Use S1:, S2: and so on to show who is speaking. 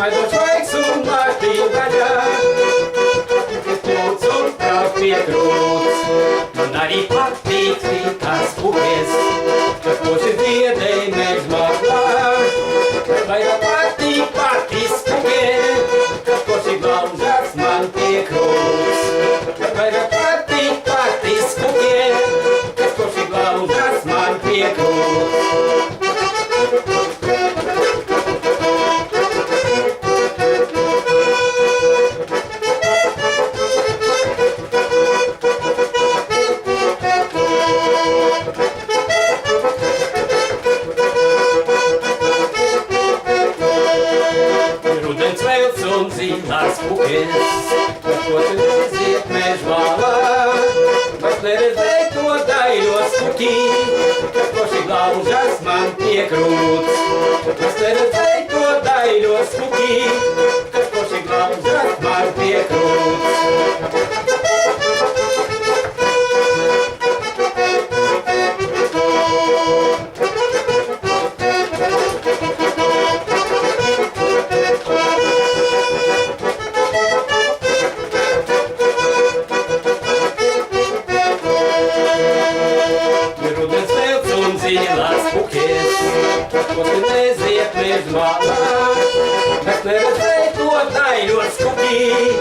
S1: smaidošs laiks un vārtība gaļa, kas plūc un prāk piekrūts. Man arī patīk tās pukes, kas poši dziedēja mežmāklā. Vairāk patīk skuke, kas poši glaužās man piekrūts. Vairāk patīk skuke, kas poši glaužās man piekrūts. Rudens velts un zilās pukes, par ko tu neziet mežmalā. Vai neredzēji to daļo skuki, kas poši glaužas man piekrūts. Vai neredzēji to daļo skuki, kas poši glaužas man piekrūts. Rudens velts un zilās pukes, ko tu neziet mežmalā. Kas neredzēji to daļo skuki,